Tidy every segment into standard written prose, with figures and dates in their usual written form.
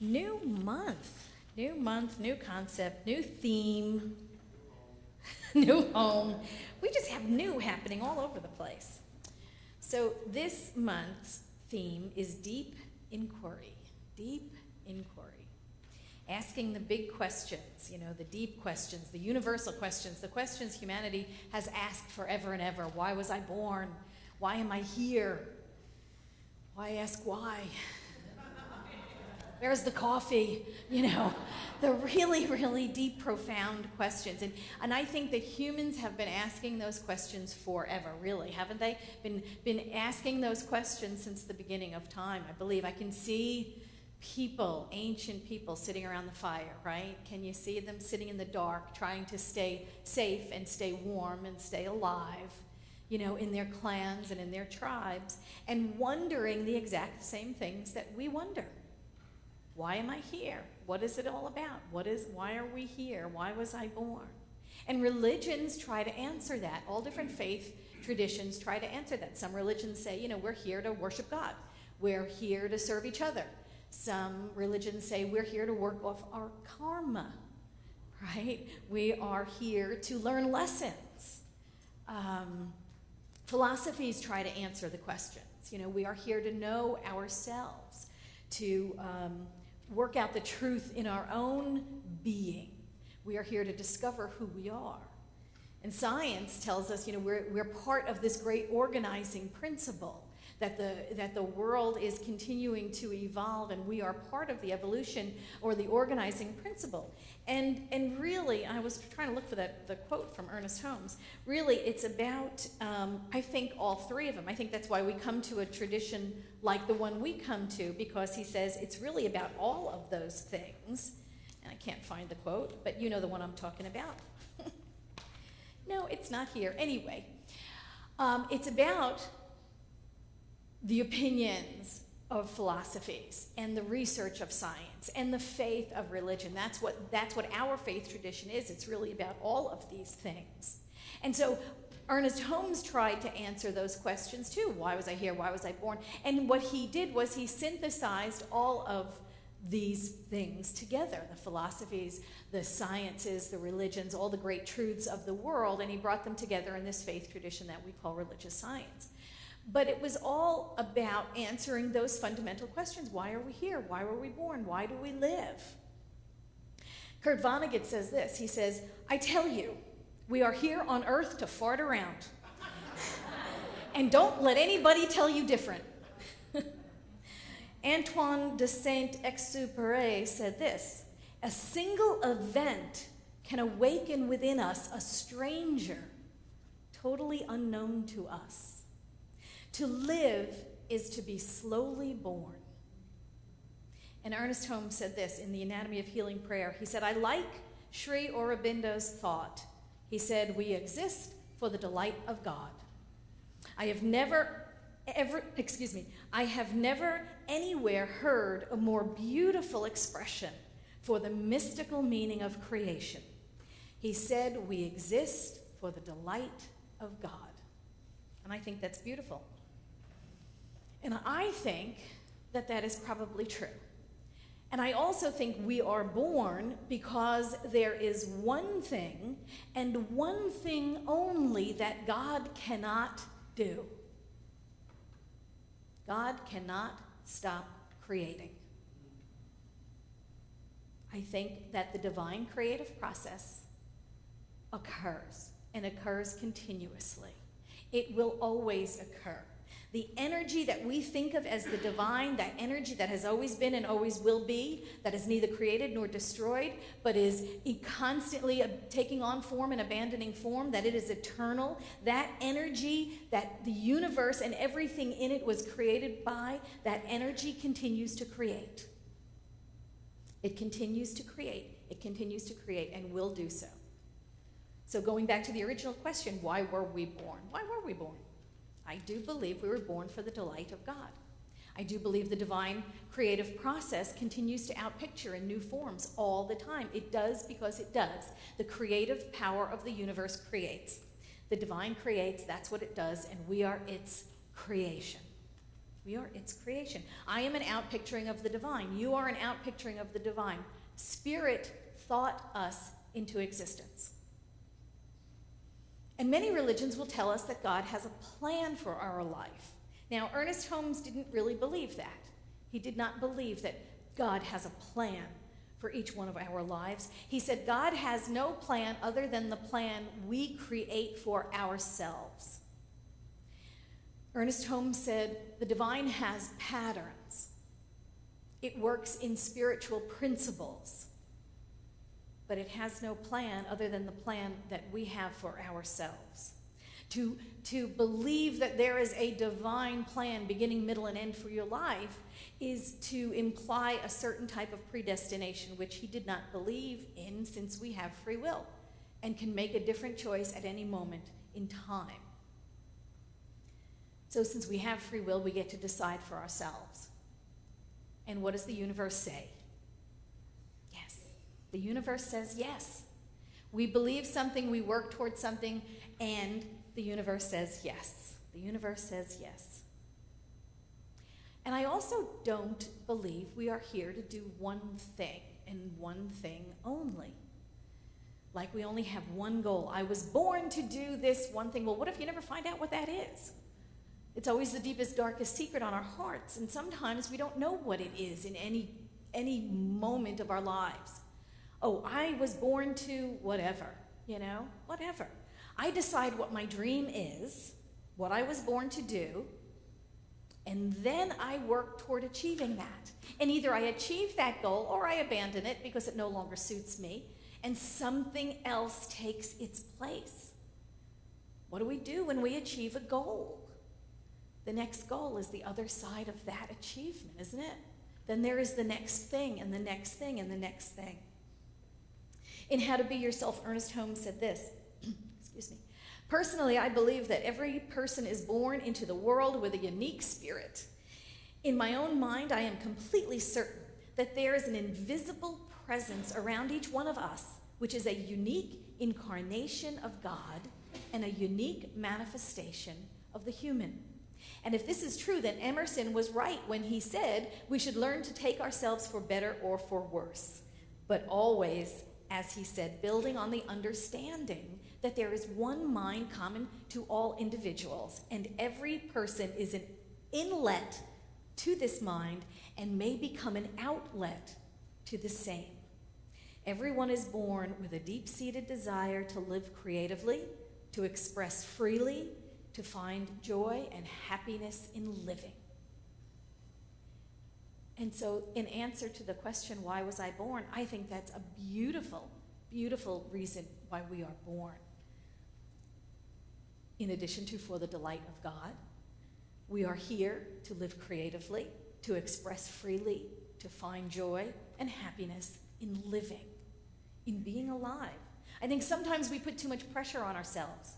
New month, new concept, new theme, new home. We just have new happening all over the place. So this month's theme is deep inquiry, asking the big questions, the deep questions, the universal questions, the questions humanity has asked forever and ever. Why was I born? Why am I here? Why ask why? Where's the coffee? The really, really deep, profound questions. And I think that humans have been asking those questions forever, really, haven't they? Been asking those questions since the beginning of time, I believe. I can see people, ancient people, sitting around the fire, right? Can you see them sitting in the dark, trying to stay safe and stay warm and stay alive, in their clans and in their tribes, and wondering the exact same things that we wonder. Why am I here? What is it all about? Why are we here? Why was I born? And religions try to answer that. All different faith traditions try to answer that. Some religions say, we're here to worship God. We're here to serve each other. Some religions say we're here to work off our karma, right? We are here to learn lessons. Philosophies try to answer the questions. We are here to know ourselves, to work out the truth in our own being. We are here to discover who we are. And science tells us, we're part of this great organizing principle, that the world is continuing to evolve, and we are part of the evolution or the organizing principle. And really, I was trying to look for the quote from Ernest Holmes. Really, it's about, I think, all three of them. I think that's why we come to a tradition like the one we come to, because he says it's really about all of those things. And I can't find the quote, but you know the one I'm talking about. No, it's not here. Anyway, it's about the opinions of philosophies and the research of science and the faith of religion. That's what our faith tradition is. It's really about all of these things. And so Ernest Holmes tried to answer those questions too. Why was I here? Why was I born? And what he did was he synthesized all of these things together, the philosophies, the sciences, the religions, all the great truths of the world, and he brought them together in this faith tradition that we call religious science. But it was all about answering those fundamental questions. Why are we here? Why were we born? Why do we live? Kurt Vonnegut says this. He says, I tell you, we are here on earth to fart around. And don't let anybody tell you different. Antoine de Saint-Exupéry said this, a single event can awaken within us a stranger, totally unknown to us. To live is to be slowly born. And Ernest Holmes said this in The Anatomy of Healing Prayer. He said, I like Sri Aurobindo's thought. He said, we exist for the delight of God. I have never anywhere heard a more beautiful expression for the mystical meaning of creation. He said, we exist for the delight of God. And I think that's beautiful. And I think that is probably true. And I also think we are born because there is one thing, and one thing only, that God cannot do. God cannot stop creating. I think that the divine creative process occurs, and occurs continuously. It will always occur. The energy that we think of as the divine, that energy that has always been and always will be, that is neither created nor destroyed, but is constantly taking on form and abandoning form, that it is eternal, that energy that the universe and everything in it was created by, that energy continues to create. It continues to create. It continues to create and will do so. So going back to the original question, why were we born? Why were we born? I do believe we were born for the delight of God. I do believe the divine creative process continues to outpicture in new forms all the time. It does because it does. The creative power of the universe creates. The divine creates, that's what it does, and we are its creation. We are its creation. I am an outpicturing of the divine. You are an outpicturing of the divine. Spirit thought us into existence. And many religions will tell us that God has a plan for our life. Now, Ernest Holmes didn't really believe that. He did not believe that God has a plan for each one of our lives. He said God has no plan other than the plan we create for ourselves. Ernest Holmes said the divine has patterns. It works in spiritual principles, but it has no plan other than the plan that we have for ourselves. To believe that there is a divine plan, beginning, middle, and end for your life, is to imply a certain type of predestination, which he did not believe in, since we have free will and can make a different choice at any moment in time. So since we have free will, we get to decide for ourselves. And what does the universe say? Yes. The universe says yes. We believe something, we work towards something, and the universe says yes. The universe says yes. And I also don't believe we are here to do one thing and one thing only. Like we only have one goal. I was born to do this one thing. Well, what if you never find out what that is? It's always the deepest, darkest secret on our hearts, and sometimes we don't know what it is in any moment of our lives. Oh, I was born to whatever, whatever. I decide what my dream is, what I was born to do, and then I work toward achieving that. And either I achieve that goal or I abandon it because it no longer suits me, and something else takes its place. What do we do when we achieve a goal? The next goal is the other side of that achievement, isn't it? Then there is the next thing, and the next thing, and the next thing. In How to Be Yourself, Ernest Holmes said this, excuse me, "Personally, I believe that every person is born into the world with a unique spirit. In my own mind, I am completely certain that there is an invisible presence around each one of us, which is a unique incarnation of God and a unique manifestation of the human. And if this is true, then Emerson was right when he said we should learn to take ourselves for better or for worse, but always, as he said, building on the understanding that there is one mind common to all individuals, and every person is an inlet to this mind and may become an outlet to the same. Everyone is born with a deep-seated desire to live creatively, to express freely, to find joy and happiness in living." And so in answer to the question, why was I born? I think that's a beautiful, beautiful reason why we are born. In addition to for the delight of God, we are here to live creatively, to express freely, to find joy and happiness in living, in being alive. I think sometimes we put too much pressure on ourselves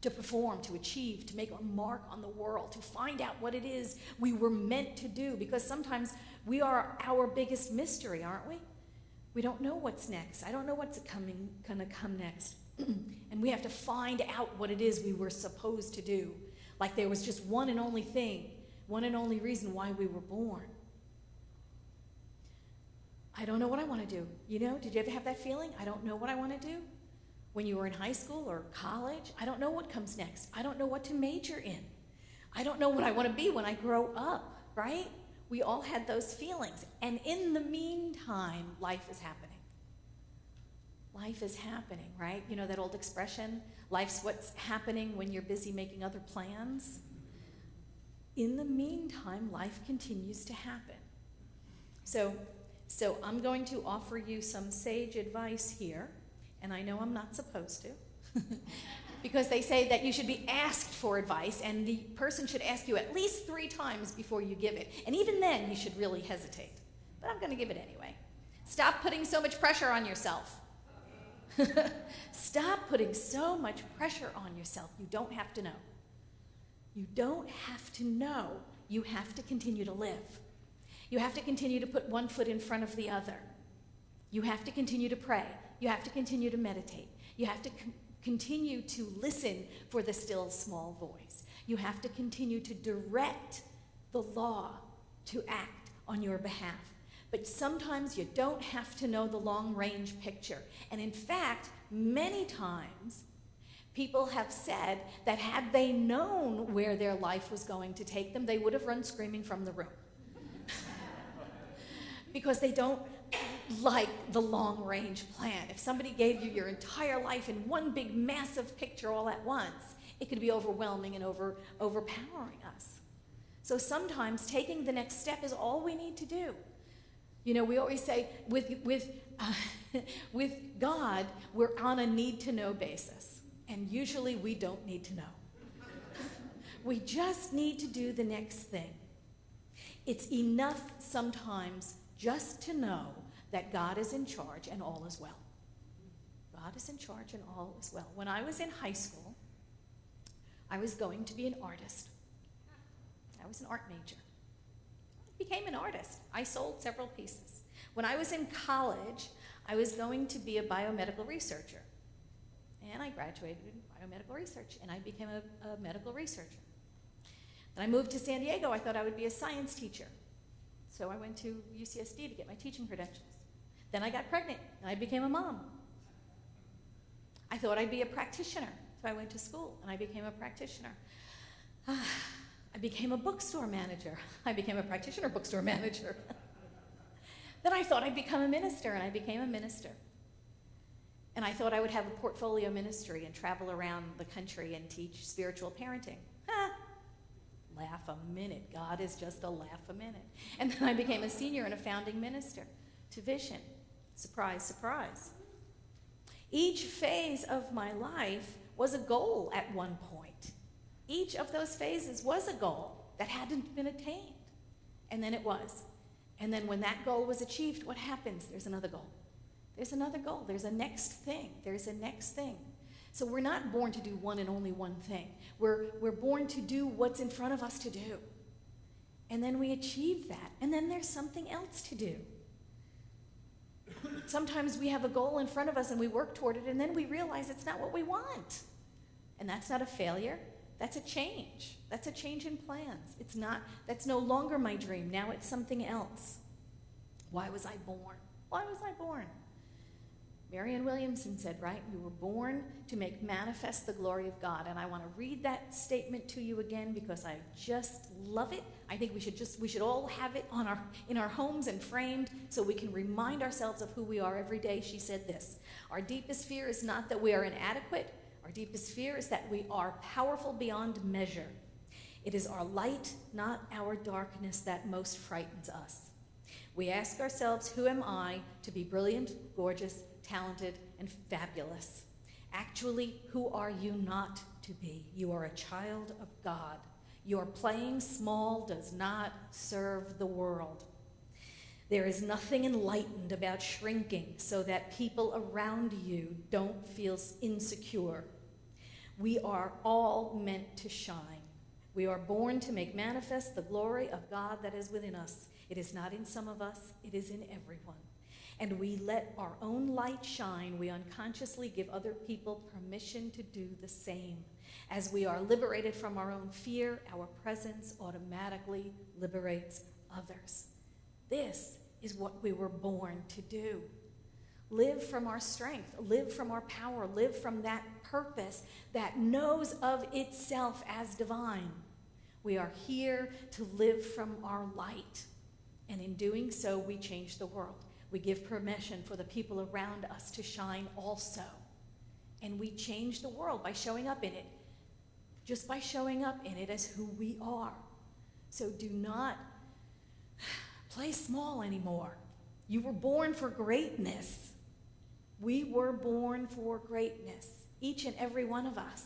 to perform, to achieve, to make a mark on the world, to find out what it is we were meant to do, because sometimes we are our biggest mystery, aren't we? We don't know what's next. I don't know what's gonna come next. And we have to find out what it is we were supposed to do. Like there was just one and only thing, one and only reason why we were born. I don't know what I want to do. Did you ever have that feeling? I don't know what I want to do. When you were in high school or college, I don't know what comes next. I don't know what to major in. I don't know what I want to be when I grow up, right? We all had those feelings. And in the meantime, life is happening. Life is happening, right? You know that old expression, life's what's happening when you're busy making other plans? In the meantime, life continues to happen. So I'm going to offer you some sage advice here. And I know I'm not supposed to, because they say that you should be asked for advice, and the person should ask you at least 3 times before you give it. And even then, you should really hesitate. But I'm going to give it anyway. Stop putting so much pressure on yourself. Stop putting so much pressure on yourself. You don't have to know. You don't have to know. You have to continue to live. You have to continue to put one foot in front of the other. You have to continue to pray. You have to continue to meditate. You have to continue to listen for the still small voice. You have to continue to direct the law to act on your behalf. But sometimes you don't have to know the long-range picture. And in fact, many times, people have said that had they known where their life was going to take them, they would have run screaming from the room. Because they don't like the long-range plan. If somebody gave you your entire life in one big massive picture all at once, it could be overwhelming and overpowering us. So sometimes taking the next step is all we need to do. You know, we always say with God, we're on a need-to-know basis. And usually we don't need to know. We just need to do the next thing. It's enough sometimes just to know that God is in charge and all is well. God is in charge and all is well. When I was in high school, I was going to be an artist. I was an art major. I became an artist. I sold several pieces. When I was in college, I was going to be a biomedical researcher. And I graduated in biomedical research, and I became a medical researcher. Then I moved to San Diego. I thought I would be a science teacher. So I went to UCSD to get my teaching credentials. Then I got pregnant, and I became a mom. I thought I'd be a practitioner, so I went to school, and I became a practitioner. I became a bookstore manager. I became a practitioner bookstore manager. Then I thought I'd become a minister, and I became a minister. And I thought I would have a portfolio ministry and travel around the country and teach spiritual parenting. Laugh a minute. God is just a laugh a minute. And then I became a senior and a founding minister to Vision. Surprise, surprise. Each phase of my life was a goal at one point. Each of those phases was a goal that hadn't been attained. And then it was. And then when that goal was achieved, what happens? There's another goal. There's another goal. There's a next thing. There's a next thing. So we're not born to do one and only one thing. We're born to do what's in front of us to do. And then we achieve that. And then there's something else to do. Sometimes we have a goal in front of us and we work toward it, and then we realize it's not what we want. And that's not a failure. That's a change. That's a change in plans. That's no longer my dream. Now it's something else. Why was I born? Why was I born? Marianne Williamson said, right? We were born to make manifest the glory of God. And I want to read that statement to you again because I just love it. I think we should all have it in our homes and framed so we can remind ourselves of who we are every day. She said this: our deepest fear is not that we are inadequate. Our deepest fear is that we are powerful beyond measure. It is our light, not our darkness, that most frightens us. We ask ourselves, who am I to be brilliant, gorgeous, talented, and fabulous? Actually, who are you not to be? You are a child of God. Your playing small does not serve the world. There is nothing enlightened about shrinking so that people around you don't feel insecure. We are all meant to shine. We are born to make manifest the glory of God that is within us. It is not in some of us, it is in everyone. And we let our own light shine, we unconsciously give other people permission to do the same. As we are liberated from our own fear, our presence automatically liberates others. This is what we were born to do. Live from our strength, live from our power, live from that purpose that knows of itself as divine. We are here to live from our light. And in doing so, we change the world. We give permission for the people around us to shine also. And we change the world by showing up in it. Just by showing up in it as who we are. So do not play small anymore. You were born for greatness. We were born for greatness. Each and every one of us.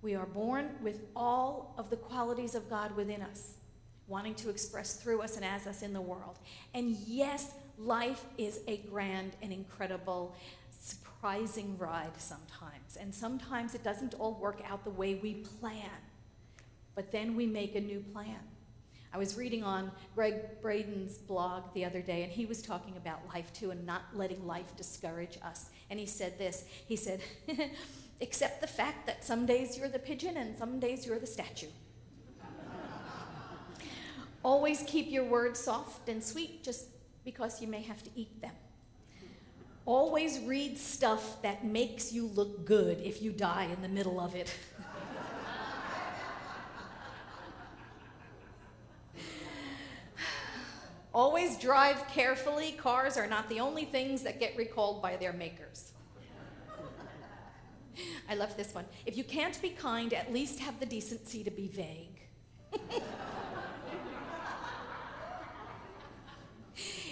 We are born with all of the qualities of God within us, wanting to express through us and as us in the world. And yes, life is a grand and incredible, surprising ride sometimes. And sometimes it doesn't all work out the way we plan. But then we make a new plan. I was reading on Greg Braden's blog the other day, and he was talking about life too and not letting life discourage us. And he said this, he said, accept the fact that some days you're the pigeon and some days you're the statue. Always keep your words soft and sweet just because you may have to eat them. Always read stuff that makes you look good if you die in the middle of it. Always drive carefully. Cars are not the only things that get recalled by their makers. I love this one. If you can't be kind, at least have the decency to be vague.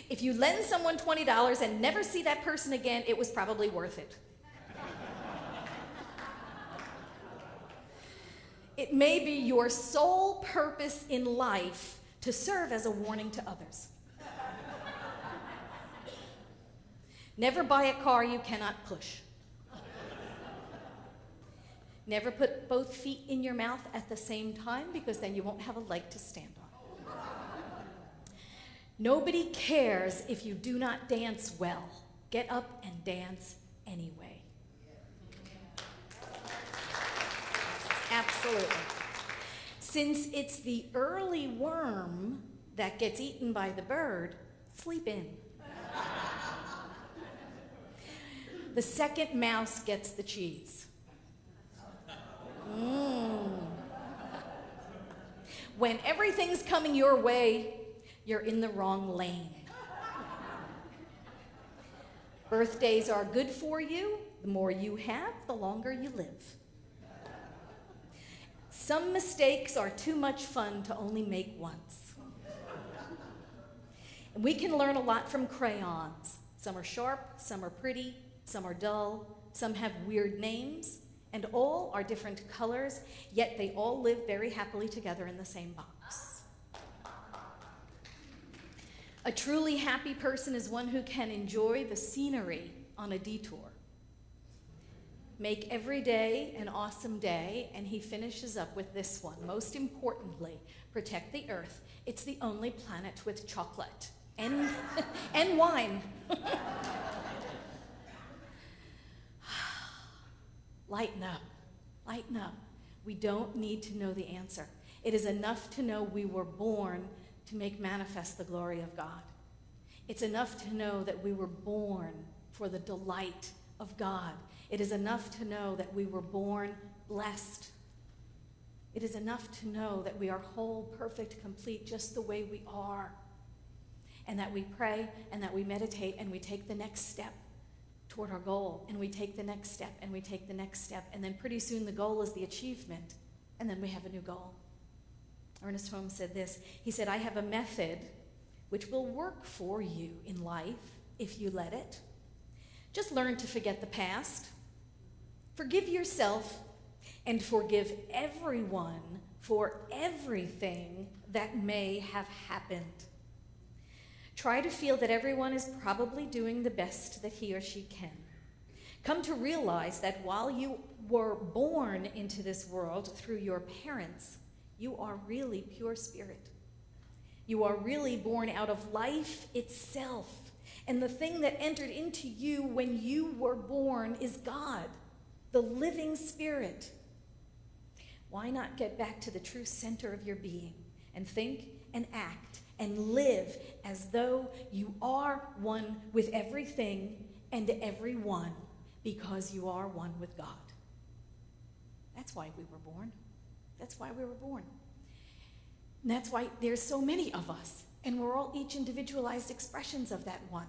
If you lend someone $20 and never see that person again, it was probably worth it. It may be your sole purpose in life to serve as a warning to others. Never buy a car you cannot push. Never put both feet in your mouth at the same time, because then you won't have a leg to stand on. Nobody cares if you do not dance well. Get up and dance anyway. Absolutely. Since it's the early worm that gets eaten by the bird, sleep in. The second mouse gets the cheese. When everything's coming your way, you're in the wrong lane. Birthdays are good for you. The more you have, the longer you live. Some mistakes are too much fun to only make once. And we can learn a lot from crayons. Some are sharp, some are pretty, some are dull, some have weird names, and all are different colors, yet they all live very happily together in the same box. A truly happy person is one who can enjoy the scenery on a detour. Make every day an awesome day, and he finishes up with this one. Most importantly, protect the earth. It's the only planet with chocolate and wine. Lighten up, lighten up. We don't need to know the answer. It is enough to know we were born to make manifest the glory of God. It's enough to know that we were born for the delight of God. It is enough to know that we were born blessed. It is enough to know that we are whole, perfect, complete, just the way we are. And that we pray and that we meditate and we take the next step toward our goal. And we take the next step and we take the next step. And then pretty soon the goal is the achievement. And then we have a new goal. Ernest Holmes said this. He said, I have a method which will work for you in life if you let it. Just learn to forget the past. Forgive yourself and forgive everyone for everything that may have happened. Try to feel that everyone is probably doing the best that he or she can. Come to realize that while you were born into this world through your parents, you are really pure spirit. You are really born out of life itself. And the thing that entered into you when you were born is God, the living spirit. Why not get back to the true center of your being and think and act and live as though you are one with everything and everyone, because you are one with God. That's why we were born. That's why we were born. And that's why there's so many of us, and we're all each individualized expressions of that one,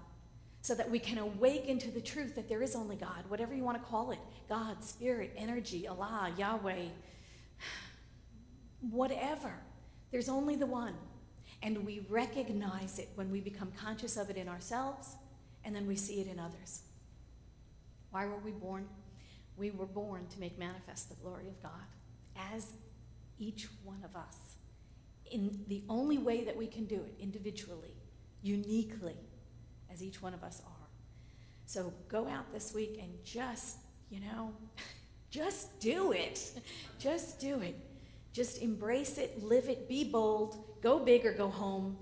so that we can awaken to the truth that there is only God, whatever you want to call it, God, Spirit, energy, Allah, Yahweh, whatever. There's only the one. And we recognize it when we become conscious of it in ourselves, and then we see it in others. Why were we born? We were born to make manifest the glory of God, as each one of us, in the only way that we can do it, individually, uniquely, as each one of us are. So go out this week and just do it. Just do it. Just embrace it, live it, be bold, go big or go home.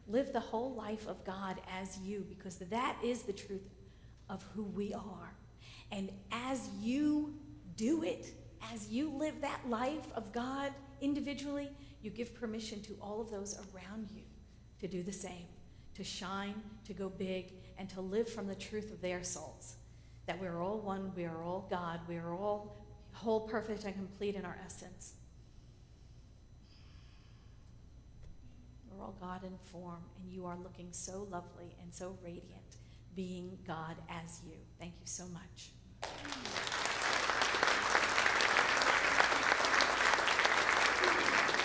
Live the whole life of God as you, because that is the truth of who we are. And as you do it, as you live that life of God individually, you give permission to all of those around you to do the same, to shine, to go big, and to live from the truth of their souls. That we are all one, we are all God, we are all whole, perfect, and complete in our essence. We're all God in form, and you are looking so lovely and so radiant, being God as you. Thank you so much.